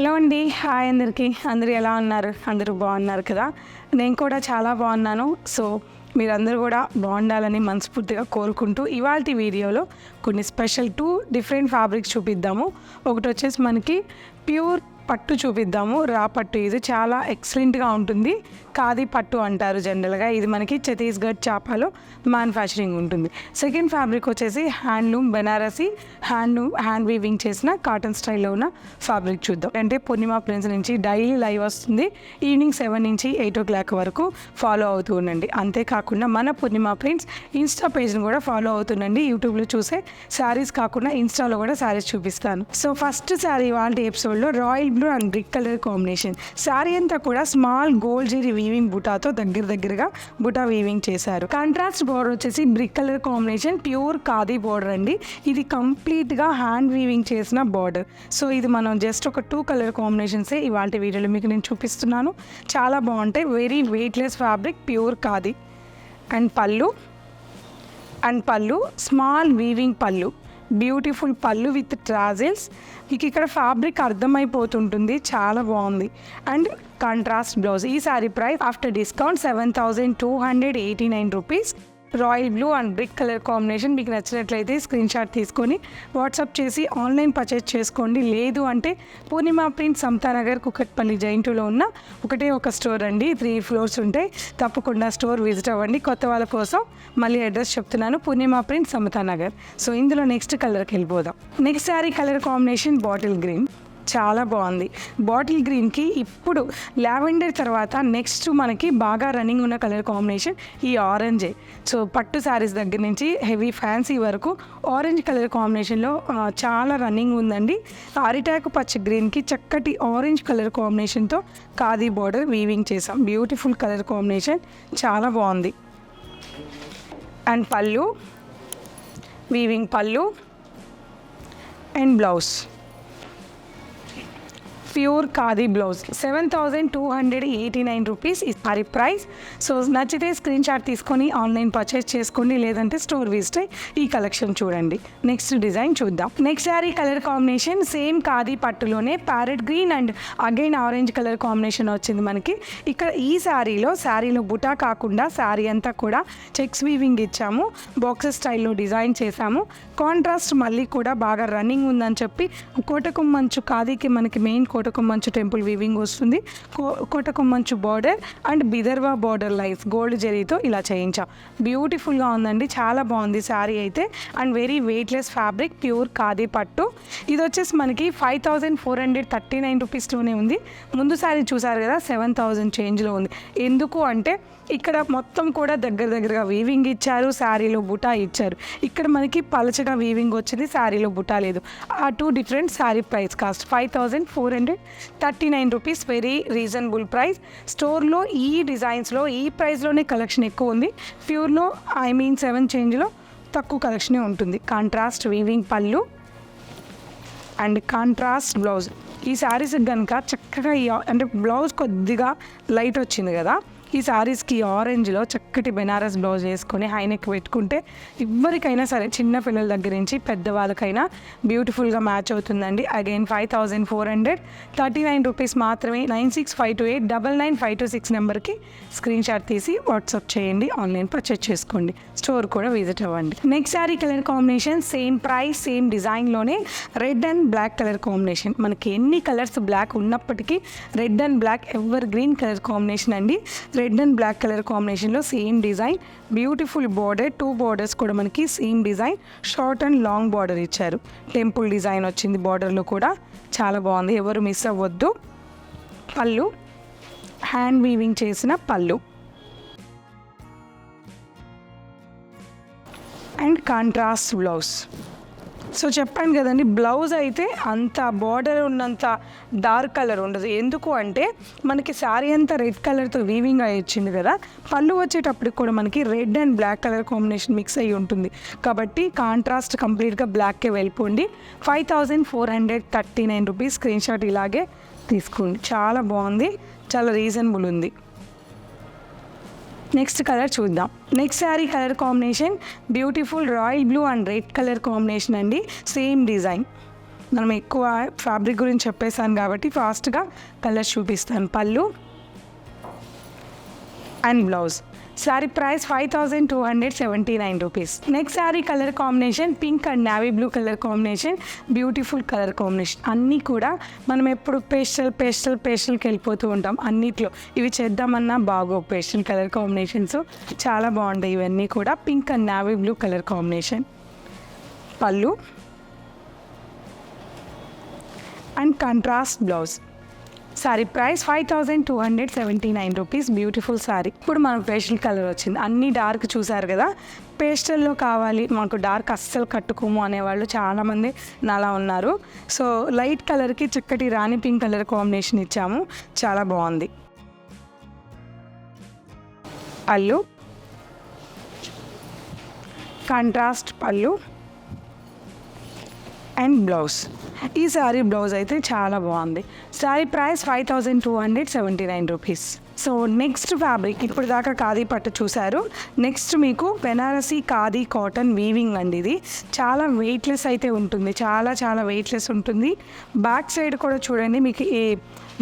Hello అండి, hi అందరికీ. అందరూ ఎలా ఉన్నారు? అందరూ బాగున్నారు కదా? నేను కూడా చాలా బాగున్నాను. సో మీరందరూ కూడా బాగుండాలని మనస్ఫూర్తిగా కోరుకుంటూ ఇవాల్టి వీడియోలో కొన్ని స్పెషల్ 2 డిఫరెంట్ ఫ్యాబ్రిక్స్ చూపిద్దాము. ఒకటి వచ్చేసి మనకి ప్యూర్ పట్టు చూపిద్దాము. రా పట్టు, ఇది చాలా ఎక్సలెంట్గా ఉంటుంది. ఖాదీ పట్టు అంటారు జనరల్గా. ఇది మనకి ఛత్తీస్గఢ్ చాపాలో మ్యానుఫ్యాక్చరింగ్ ఉంటుంది. సెకండ్ ఫ్యాబ్రిక్ వచ్చేసి హ్యాండ్లూమ్ బెనారసీ హ్యాండ్ వీవింగ్ చేసిన కాటన్ స్టైల్లో ఉన్న ఫ్యాబ్రిక్ చూద్దాం. అంటే పూర్ణిమ ప్రిన్స్ నుంచి డైలీ లైవ్ వస్తుంది. ఈవినింగ్ 7 నుంచి 8 o'clock వరకు ఫాలో అవుతూ ఉండండి. అంతేకాకుండా మన పూర్ణిమ ప్రిన్స్ ఇన్స్టా పేజ్ని కూడా ఫాలో అవుతుండండి. యూట్యూబ్లో చూసే శారీస్ కాకుండా ఇన్స్టాలో కూడా శారీస్ చూపిస్తాను. సో ఫస్ట్ శారీ వాళ్ళ ఎపిసోడ్లో royal blue and brick colour combination. Sari అంతా కూడా స్మాల్ గోల్డ్ జెరీ వీవింగ్ బుటాతో దగ్గరగా బుటా వీవింగ్ చేశారు. కాంట్రాస్ట్ బోర్డర్ వచ్చేసి brick colour combination, pure khadi border అండి. ఇది కంప్లీట్గా హ్యాండ్ వీవింగ్ చేసిన బోర్డర్. సో ఇది మనం జస్ట్ ఒక 2 కలర్ కాంబినేషన్సే ఇవాళ వీడియోలో మీకు నేను చూపిస్తున్నాను. చాలా బాగుంటాయి. Very weightless fabric, pure khadi. And pallu small weaving pallu, beautiful pallu with tassels. మీకు ఇక్కడ ఫ్యాబ్రిక్ అర్థమైపోతుంటుంది, చాలా బాగుంది. And contrast blouse. ఈ sari price after discount 7,289 rupees. Royal blue and brick colour combination. మీకు నచ్చినట్లయితే స్క్రీన్ షాట్ తీసుకొని వాట్సాప్ చేసి ఆన్లైన్ పర్చేస్ చేసుకోండి. లేదు అంటే పూర్ణిమ ప్రింట్ సమతానగర్ కుకట్పల్లి జైంటులో ఉన్న ఒకటే ఒక స్టోర్ అండి. 3 floors ఉంటాయి. తప్పకుండా స్టోర్ విజిట్ అవ్వండి. కొత్త వాళ్ళ కోసం మళ్ళీ అడ్రస్ చెప్తున్నాను, పూర్ణిమ ప్రింట్ సమతానగర్. సో ఇందులో నెక్స్ట్ కలర్కి వెళ్ళిపోదాం. Next sari colour combination bottle green. చాలా బాగుంది. బాటిల్ గ్రీన్కి ఇప్పుడు లావెండర్ తర్వాత నెక్స్ట్ మనకి బాగా రన్నింగ్ ఉన్న కలర్ కాంబినేషన్ ఈ ఆరెంజే. సో పట్టు శారీస్ దగ్గర నుంచి హెవీ ఫ్యాన్సీ వరకు ఆరెంజ్ కలర్ కాంబినేషన్లో చాలా రన్నింగ్ ఉందండి. అరిటాకు పచ్చ గ్రీన్కి చక్కటి ఆరెంజ్ కలర్ కాంబినేషన్తో ఖాదీ బోర్డర్ వీవింగ్ చేసాం. బ్యూటిఫుల్ కలర్ కాంబినేషన్, చాలా బాగుంది. And pallu, weaving pallu and blouse, pure khadi blouse. 7,289 rupees ఈ సారీ ప్రైస్. సో నచ్చితే స్క్రీన్ షాట్ తీసుకొని ఆన్లైన్ పర్చేస్ చేసుకోండి, లేదంటే స్టోర్ విజిట్ ఈ కలెక్షన్ చూడండి. నెక్స్ట్ డిజైన్ చూద్దాం. Next sari colour combination same khadi పట్టులోనే parrot green and again orange colour combination వచ్చింది మనకి. ఇక్కడ ఈ శారీలో బుటా కాకుండా శారీ అంతా కూడా చెక్స్ వీవింగ్ ఇచ్చాము. బాక్సెస్ స్టైల్లో డిజైన్ చేశాము. కాంట్రాస్ట్ మళ్ళీ కూడా బాగా రన్నింగ్ ఉందని చెప్పి కోటకొమ్మంచు ఖాదీకి మనకి మెయిన్ కోటకొమ్మంచు టెంపుల్ వీవింగ్ వస్తుంది. కోటకొమ్మంచు బార్డర్ అండ్ బిదర్వా బార్డర్ లైన్స్ గోల్డ్ జెరీతో ఇలా చేయించాం. బ్యూటిఫుల్గా ఉందండి, చాలా బాగుంది శారీ అయితే. And very weightless fabric, pure khadi పట్టు. ఇది వచ్చేసి మనకి 5,439 రూపీస్లోనే ఉంది. ముందు శారీ చూసారు కదా 7,000 చేంజ్లో ఉంది. ఎందుకు అంటే ఇక్కడ మొత్తం కూడా దగ్గరగా వీవింగ్ ఇచ్చారు, శారీలో బుటా ఇచ్చారు. ఇక్కడ మనకి పలచగా వీవింగ్ వచ్చింది, శారీలో బుటా లేదు. ఆ 2 different sari price cost 5,439 rupees. Very reasonable price. స్టోర్లో ఈ డిజైన్స్లో ఈ ప్రైస్లోనే కలెక్షన్ ఎక్కువ ఉంది. ప్యూర్లో 7 చేంజ్లో తక్కువ కలెక్షనే ఉంటుంది. Contrast weaving pallu and contrast blouse. ఈ శారీస్ కనుక చక్కగా అంటే బ్లౌజ్ కొద్దిగా లైట్ వచ్చింది కదా, ఈ శారీస్కి ఆరెంజ్లో చక్కటి బెనారస్ బ్లౌజ్ వేసుకొని హైనెక్ పెట్టుకుంటే ఎవరికైనా సరే, చిన్న పిల్లల దగ్గర నుంచి పెద్దవాళ్ళకైనా బ్యూటిఫుల్గా మ్యాచ్ అవుతుందండి. అగైన్ 5,439 రూపీస్ మాత్రమే. 9652899526 నెంబర్కి స్క్రీన్ షాట్ తీసి వాట్సాప్ చేయండి, ఆన్లైన్ పర్చేస్ చేసుకోండి, స్టోర్ కూడా విజిట్ అవ్వండి. Next sari colour combination same price, same డిజైన్లోనే red and black colour combination. మనకి ఎన్ని కలర్స్ బ్లాక్ ఉన్నప్పటికీ red and black evergreen colour combination అండి. రెడ్ అండ్ బ్లాక్ కలర్ కాంబినేషన్లో same design, beautiful border. 2 borders కూడా మనకి same design, short and long border ఇచ్చారు. Temple design వచ్చింది బార్డర్లో కూడా, చాలా బాగుంది, ఎవరు మిస్ అవ్వద్దు. పళ్ళు, హ్యాండ్ వీవింగ్ చేసిన పళ్ళు అండ్ కాంట్రాస్ట్ బ్లౌజ్. సో చెప్పాను కదండి, బ్లౌజ్ అయితే అంత బార్డర్ ఉన్నంత డార్క్ కలర్ ఉండదు. ఎందుకు అంటే మనకి శారీ అంతా రెడ్ కలర్తో వీవింగ్ అయ్యి వచ్చింది కదా, పళ్ళు వచ్చేటప్పటికి కూడా మనకి red and black colour combination mix అయ్యి ఉంటుంది. కాబట్టి కాంట్రాస్ట్ కంప్లీట్గా బ్లాక్కే వెళ్ళిపోండి. 5,439 రూపీస్. స్క్రీన్ షాట్ ఇలాగే తీసుకోండి, చాలా బాగుంది, చాలా రీజనబుల్ ఉంది. నెక్స్ట్ కలర్ చూద్దాం. Next sari colour combination beautiful royal blue and red colour combination అండి. సేమ్ డిజైన్, మనం ఎక్కువ ఫ్యాబ్రిక్ గురించి చెప్పేసాను కాబట్టి ఫాస్ట్గా కలర్స్ చూపిస్తాను. పళ్ళు and blouse. Sari price 5279 rupees. Next sari colour combination pink and navy blue colour combination, beautiful colour combination. అన్నీ కూడా మనం ఎప్పుడు పేస్టల్కి వెళ్ళిపోతూ ఉంటాం అన్నిట్లో. ఇవి చేద్దామన్నా బాగోవు పేస్టల్ కలర్ కాంబినేషన్స్, చాలా బాగుంటాయి ఇవన్నీ కూడా. Pink and navy blue colour combination. Pallu and contrast blouse. Sari price 5279 rupees. Beautiful sari. ఇప్పుడు మనకు పేస్టల్ కలర్ వచ్చింది. అన్నీ డార్క్ చూసారు కదా, పేస్టల్లో కావాలి మాకు డార్క్ అస్సలు కట్టుకోము అనేవాళ్ళు చాలామంది నాలా ఉన్నారు. సో లైట్ కలర్కి చక్కటి రాణి పింక్ కలర్ కాంబినేషన్ ఇచ్చాము, చాలా బాగుంది. పళ్ళు కాంట్రాస్ట్ పళ్ళు అండ్ బ్లౌజ్. ఈ శారీ బ్లౌజ్ అయితే చాలా బాగుంది. Sari price 5279 rupees. So next fabric, ఇప్పుడు దాకా ఖాదీ పట్టు చూశారు. నెక్స్ట్ మీకు బెనారసీ ఖాదీ కాటన్ వీవింగ్ అండి. ఇది చాలా వెయిట్లెస్ అయితే ఉంటుంది, చాలా వెయిట్లెస్ ఉంటుంది. బ్యాక్ సైడ్ కూడా చూడండి, మీకు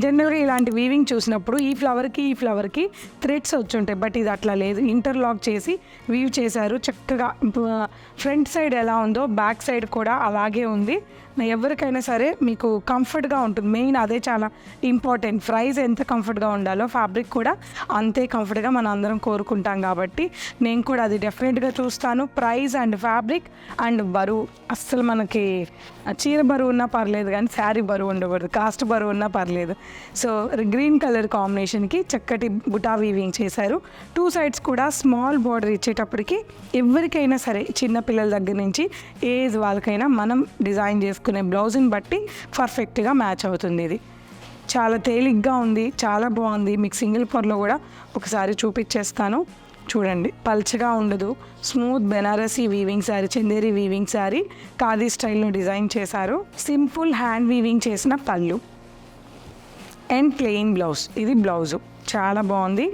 జనరల్గా ఇలాంటి వీవింగ్ చూసినప్పుడు ఈ ఫ్లవర్కి థ్రెడ్స్ వచ్చి ఉంటాయి, బట్ ఇది అట్లా లేదు. ఇంటర్లాక్ చేసి వీవ్ చేశారు చక్కగా. ఫ్రంట్ సైడ్ ఎలా ఉందో బ్యాక్ సైడ్ కూడా అలాగే ఉంది. ఎవరికైనా సరే మీకు కంఫర్ట్గా ఉంటుంది. మెయిన్ అదే చాలా ఇంపార్టెంట్. ప్రైస్ ఎంత కంఫర్ట్గా ఉండాలో ఫ్యాబ్రిక్ కూడా అంతే కంఫర్ట్గా మనం అందరం కోరుకుంటాం కాబట్టి నేను కూడా అది డెఫినెట్గా చూస్తాను. ప్రైస్ అండ్ ఫ్యాబ్రిక్ అండ్ బరువు, అస్సలు మనకి చీర బరువు ఉన్నా పర్లేదు కానీ శారీ బరువు ఉండకూడదు, కాస్ట్ బరువు ఉన్నా పర్లేదు. సో గ్రీన్ కలర్ కాంబినేషన్కి చక్కటి బుటా వీవింగ్ చేశారు. టూ సైడ్స్ కూడా స్మాల్ బార్డర్ ఇచ్చేటప్పటికి ఎవరికైనా సరే చిన్నపిల్లల దగ్గర నుంచి ఏజ్ వాళ్ళకైనా మనం డిజైన్ చేసుకునే బ్లౌజ్ని బట్టి పర్ఫెక్ట్గా మ్యాచ్ అవుతుంది. ఇది చాలా తేలిగ్గా ఉంది, చాలా బాగుంది. మీకు సింగిల్ పొరలో కూడా ఒకసారి చూపించేస్తాను చూడండి. పల్చగా ఉండదు, smooth Banarasi weaving sari, Chanderi weaving sari, khadi స్టైల్లో డిజైన్ చేశారు. సింపుల్ హ్యాండ్ వీవింగ్ చేసిన పళ్ళు అండ్ ప్లెయిన్ బ్లౌజ్. ఇది బ్లౌజు, చాలా బాగుంది.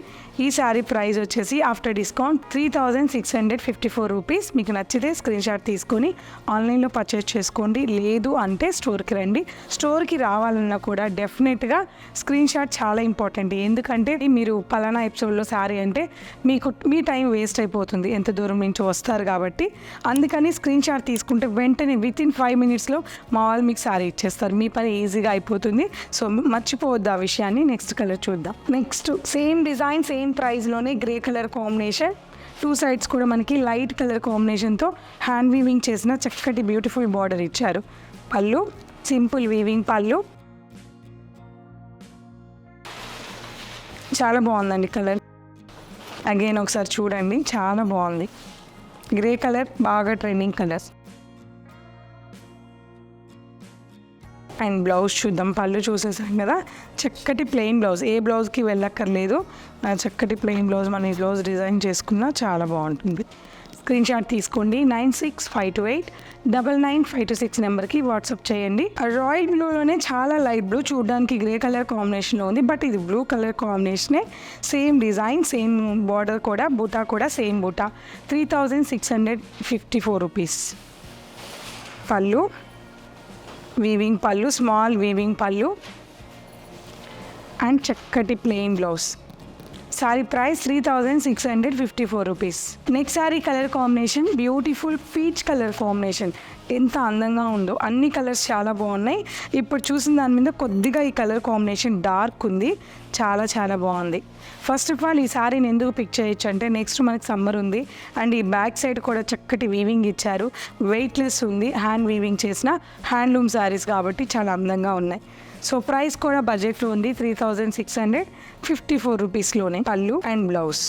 ఈ శారీ ప్రైస్ వచ్చేసి ఆఫ్టర్ డిస్కౌంట్ 3654 రూపీస్. మీకు నచ్చితే స్క్రీన్ షాట్ తీసుకొని ఆన్లైన్లో పర్చేస్ చేసుకోండి, లేదు అంటే స్టోర్కి రండి. స్టోర్కి రావాలన్నా కూడా డెఫినెట్గా స్క్రీన్ షాట్ చాలా ఇంపార్టెంట్. ఎందుకంటే మీరు పలానా ఎపిసోడ్లో శారీ అంటే మీ టైం వేస్ట్ అయిపోతుంది, ఎంత దూరం నుంచి వస్తారు కాబట్టి. అందుకని స్క్రీన్ షాట్ తీసుకుంటే వెంటనే వితిన్ 5 మినిట్స్లో మా వాళ్ళు మీకు శారీ ఇచ్చేస్తారు, మీ పని ఈజీగా అయిపోతుంది. సో మర్చిపోవద్దు ఆ విషయాన్ని. నెక్స్ట్ కలర్ చూద్దాం. నెక్స్ట్ సేమ్ డిజైన్ సేమ్ ప్రైస్లోనే grey colour combination. Two sides కూడా మనకి లైట్ కలర్ కాంబినేషన్తో హ్యాండ్ వీవింగ్ చేసిన చక్కటి బ్యూటిఫుల్ బార్డర్ ఇచ్చారు. పళ్ళు సింపుల్ వీవింగ్ పళ్ళు, చాలా బాగుందండి కలర్. అగైన్ ఒకసారి చూడండి, చాలా బాగుంది. గ్రే కలర్ బాగా ట్రెండింగ్ కలర్స్. అండ్ బ్లౌజ్ చూద్దాం. పళ్ళు చూసేసాం కదా, చక్కటి ప్లెయిన్ బ్లౌజ్, ఏ బ్లౌజ్కి వెళ్ళక్కర్లేదు. చక్కటి ప్లెయిన్ బ్లౌజ్ మనం ఈ బ్లౌజ్ డిజైన్ చేసుకున్నా చాలా బాగుంటుంది. స్క్రీన్ షాట్ తీసుకోండి. 9652899526 నెంబర్కి వాట్సాప్ చేయండి. రాయల్ బ్లూలోనే చాలా లైట్ బ్లూ, చూడడానికి గ్రే కలర్ కాంబినేషన్లో ఉంది, బట్ ఇది బ్లూ కలర్ కాంబినేషనే. సేమ్ డిజైన్, సేమ్ బార్డర్ కూడా, బూటా కూడా సేమ్ బూటా. 3654 రూపీస్. పళ్ళు వీవింగ్ పళ్ళు, స్మాల్ వీవింగ్ పళ్ళు అండ్ చక్కటి plain blouse. Sari price 3654 rupees. Next sari colour combination beautiful peach colour combination. ఎంత అందంగా ఉందో, అన్ని కలర్స్ చాలా బాగున్నాయి. ఇప్పుడు చూసిన దాని మీద కొద్దిగా ఈ కలర్ కాంబినేషన్ డార్క్ ఉంది, చాలా బాగుంది. ఫస్ట్ ఆఫ్ ఆల్ ఈ శారీని ఎందుకు పిక్ చేయొచ్చు అంటే నెక్స్ట్ మనకి సమ్మర్ ఉంది అండ్ ఈ బ్యాక్ సైడ్ కూడా చక్కటి వీవింగ్ ఇచ్చారు, వెయిట్లెస్ ఉంది, హ్యాండ్ వీవింగ్ చేసిన హ్యాండ్లూమ్ శారీస్ కాబట్టి చాలా అందంగా ఉన్నాయి. సో ప్రైస్ కూడా బడ్జెట్లో ఉంది, 3654 రూపీస్లోనే. Pallu and blouse.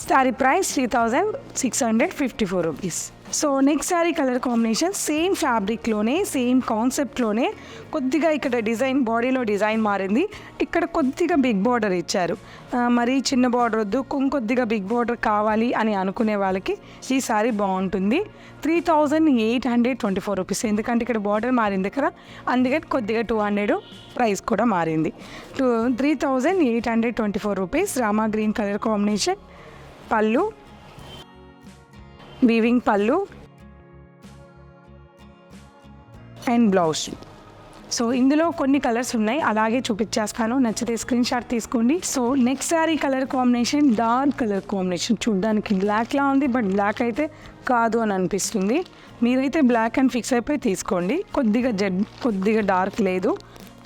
Sari price 3654 rupees. So next sari colour combination same ఫ్యాబ్రిక్లోనే, సేమ్ కాన్సెప్ట్లోనే, కొద్దిగా ఇక్కడ డిజైన్, బాడీలో డిజైన్ మారింది. ఇక్కడ కొద్దిగా బిగ్ బార్డర్ ఇచ్చారు. మరీ చిన్న బార్డర్ వద్దు, కొద్దిగా బిగ్ బార్డర్ కావాలి అని అనుకునే వాళ్ళకి ఈ శారీ బాగుంటుంది. 3824 రూపీస్. ఎందుకంటే ఇక్కడ బార్డర్ మారింది కదా, అందుకని కొద్దిగా 200 ప్రైస్ కూడా మారింది. 3824 rupees. Rama green colour combination. పళ్ళు weaving pallu and blouse. So ఇందులో కొన్ని కలర్స్ ఉన్నాయి, అలాగే చూపించేస్తాను, నచ్చితే స్క్రీన్ షాట్ తీసుకోండి. So next sari colour combination dark colour combination. చూడడానికి బ్లాక్లా ఉంది, బట్ బ్లాక్ అయితే కాదు అని అనిపిస్తుంది. మీరైతే బ్లాక్ అని ఫిక్స్ అయిపోయి తీసుకోండి. కొద్దిగా డార్క్ లేదు.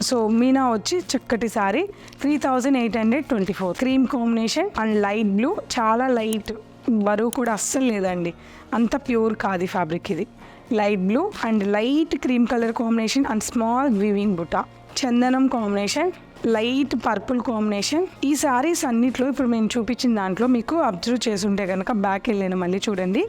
సో మీనా వచ్చి చక్కటి sari 3824. Cream combination and light blue, చాలా లైట్, బరువు కూడా అస్సలు లేదండి, అంత ప్యూర్ కాదు ఫ్యాబ్రిక్ ఇది. Light blue and light cream colour combination and small weaving బుట్ట. చందనం కాంబినేషన్, లైట్ పర్పుల్ కాంబినేషన్. ఈ శారీస్ అన్నిట్లో ఇప్పుడు మేము చూపించిన దాంట్లో మీకు అబ్జర్వ్ చేసి ఉంటే కనుక బ్యాక్ వెళ్ళాను మళ్ళీ చూడండి,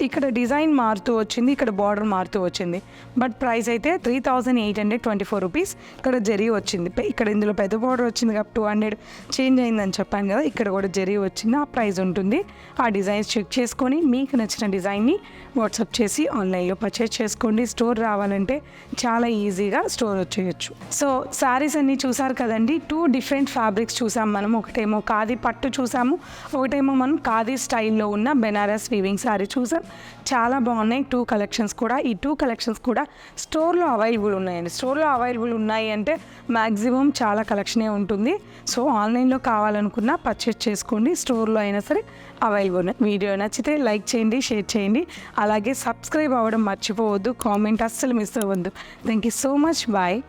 ఇక్కడ డిజైన్ మారుతూ వచ్చింది, ఇక్కడ బార్డర్ మారుతూ వచ్చింది, బట్ ప్రైస్ అయితే 3824 రూపీస్. ఇక్కడ జరీ వచ్చింది, ఇక్కడ ఇందులో పెద్ద బార్డర్ వచ్చింది కాబట్టి 200 చేంజ్ అయిందని చెప్పాను కదా, ఇక్కడ కూడా జరీ వచ్చింది, ఆ ప్రైస్ ఉంటుంది. ఆ డిజైన్స్ చెక్ చేసుకొని మీకు నచ్చిన డిజైన్ని వాట్సాప్ చేసి ఆన్లైన్లో పర్చేస్ చేసుకోండి. స్టోర్ రావాలంటే చాలా ఈజీగా స్టోర్ వచ్చేయచ్చు. సో శారీస్ అన్నీ చూసారు కదండి, 2 డిఫరెంట్ ఫ్యాబ్రిక్స్ చూసాం మనం. ఒకటేమో ఖాదీ పట్టు చూసాము, ఒకటేమో మనం ఖాదీ స్టైల్లో ఉన్న బెనారస్ వీవింగ్ శారీ చూసాం. చాలా బాగున్నాయి 2 కలెక్షన్స్ కూడా. ఈ 2 కలెక్షన్స్ కూడా స్టోర్లో అవైలబుల్ ఉన్నాయండి. స్టోర్లో అవైలబుల్ ఉన్నాయి అంటే మ్యాక్సిమం చాలా కలెక్షనే ఉంటుంది. సో ఆన్లైన్లో కావాలనుకున్నా పర్చేస్ చేసుకోండి, స్టోర్లో అయినా సరే అవైలబుల్ ఉన్నాయి. వీడియో నచ్చితే లైక్ చేయండి, షేర్ చేయండి, అలాగే సబ్స్క్రైబ్ అవ్వడం మర్చిపోవద్దు, కామెంట్ అస్సలు మిస్ అవ్వద్దు. Thank you so much, bye.